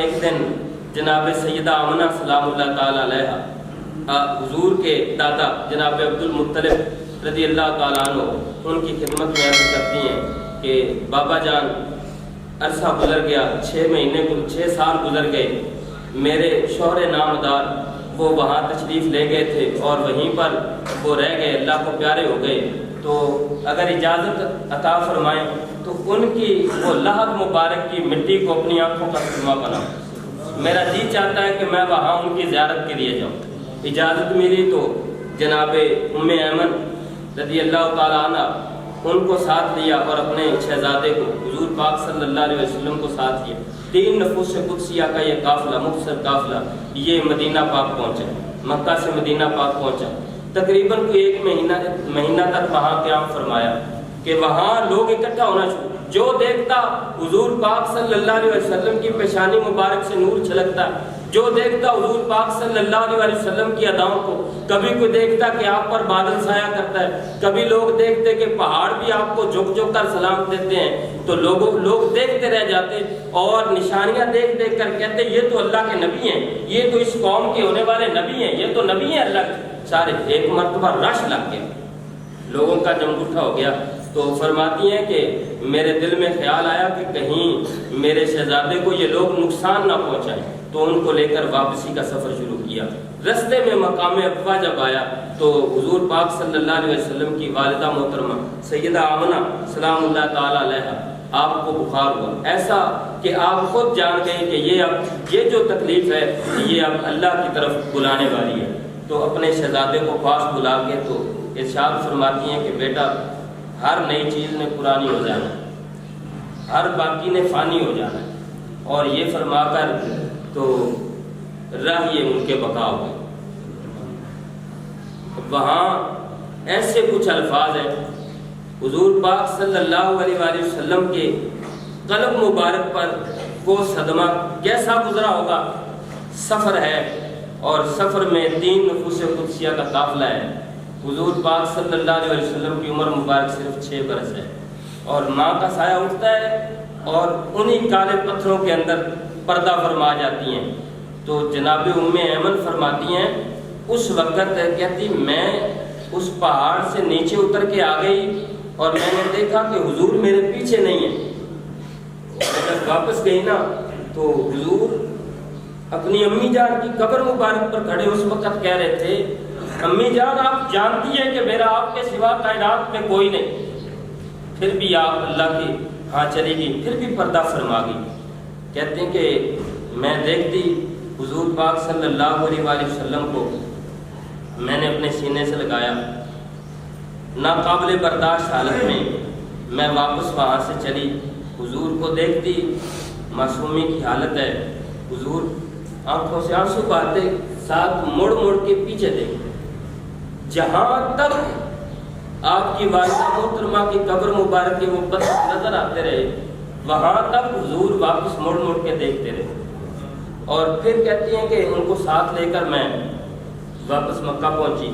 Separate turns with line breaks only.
ایک دن جناب سیدہ آمنہ سلام اللہ تعالیٰ علیہ حضور کے دادا جناب عبد المطلب رضی اللہ تعالیٰ عنہ ان کی خدمت میں عرض کرتی ہیں کہ بابا جان عرصہ گزر گیا، 6 سال گزر گئے، میرے شوہر نامدار وہ وہاں تشریف لے گئے تھے اور وہیں پر وہ رہ گئے، اللہ کو پیارے ہو گئے، تو اگر اجازت عطا فرمائیں تو ان کی وہ لحد مبارک کی مٹی کو اپنی آنکھوں کا سرما بناؤں۔ میرا جی چاہتا ہے کہ میں وہاں ان کی زیارت کے لیے جاؤں۔ اجازت ملی تو جناب ام ایمن رضی اللہ تعالیٰ عنہ ان کو ساتھ لیا اور اپنے شہزادے کو حضور پاک صلی اللہ علیہ وسلم کو ساتھ لیا۔ 3 نفوس قدسیہ کا یہ قافلہ، مختصر قافلہ، یہ مدینہ پاک پہنچا، مکہ سے مدینہ پاک پہنچا۔ تقریباً کوئی 1 مہینہ تک وہاں قیام فرمایا کہ وہاں لوگ اکٹھا ہونا شروع، جو دیکھتا حضور پاک صلی اللہ علیہ وسلم کی پیشانی مبارک سے نور چھلکتا، جو دیکھتا حضور پاک صلی اللہ علیہ وسلم کی اداؤں کو، کبھی کوئی دیکھتا کہ آپ پر بادل سایہ کرتا ہے، کبھی لوگ دیکھتے کہ پہاڑ بھی آپ کو جھک جھک کر سلام دیتے ہیں، تو لوگ دیکھتے رہ جاتے اور نشانیاں دیکھ دیکھ کر کہتے یہ تو اللہ کے نبی ہیں، یہ تو اس قوم کے ہونے والے نبی ہیں، یہ تو نبی ہیں اللہ کے۔ سارے ایک مرتبہ رش لگ گیا، لوگوں کا جم اٹھا ہو گیا۔ تو فرماتی ہیں کہ میرے دل میں خیال آیا کہ کہیں میرے شہزادے کو یہ لوگ نقصان نہ پہنچائیں، تو ان کو لے کر واپسی کا سفر شروع کیا۔ رستے میں مقام ابوا جب آیا تو حضور پاک صلی اللہ علیہ وسلم کی والدہ محترمہ سیدہ آمنہ سلام اللہ تعالیٰ علیہ آپ کو بخار ہوا، ایسا کہ آپ خود جان گئے کہ یہ جو تکلیف ہے یہ اب اللہ کی طرف بلانے والی ہے۔ تو اپنے شہزادے کو پاس بلا کے تو ارشاد فرماتی ہیں کہ بیٹا ہر نئی چیز نے پرانی ہو جانا ہے، ہر باقی نے فانی ہو جانا ہے، اور یہ فرما کر تو راہ یہ ان کے بقا ہو گئے۔ وہاں ایسے کچھ الفاظ ہیں حضور پاک صلی اللہ علیہ وآلہ وسلم کے قلب مبارک پر وہ صدمہ کیسا گزرا ہوگا۔ سفر ہے اور سفر میں 3 نفوس قدسیہ کا قافلہ ہے۔ حضور پاک صلی اللہ علیہ وسلم کی عمر مبارک صرف 6 برس ہے، اور ماں کا سایہ اٹھتا ہے اور انہی کالے پتھروں کے اندر پردہ فرما جاتی ہیں۔ تو جناب ام ایمن فرماتی ہیں اس وقت کہتی میں اس پہاڑ سے نیچے اتر کے آ گئی اور میں نے دیکھا کہ حضور میرے پیچھے نہیں ہے۔ جب واپس گئی نا تو حضور اپنی امی جان کی قبر مبارک پر کھڑے اس وقت کہہ رہے تھے امی جان آپ جانتی ہیں کہ میرا آپ کے سوا کائنات میں کوئی نہیں، پھر بھی آپ اللہ کی ہاں چلی گئی، پھر بھی پردہ فرما گئی۔ کہتے ہیں کہ میں دیکھتی حضور پاک صلی اللہ علیہ وآلہ وسلم کو میں نے اپنے سینے سے لگایا، ناقابل برداشت حالت میں میں واپس وہاں سے چلی، حضور کو دیکھتی معصومی کی حالت ہے، حضور آنکھوں سے آنسو بہاتے ساتھ مڑ مڑ کے پیچھے دیکھتے، جہاں تک آپ کی والدہ محترمہ کی قبر مبارک کے وہ پتھر نظر آتے رہے وہاں تک حضور واپس مڑ مڑ کے دیکھتے رہے، اور پھر کہتی ہیں کہ ان کو ساتھ لے کر میں واپس مکہ پہنچی۔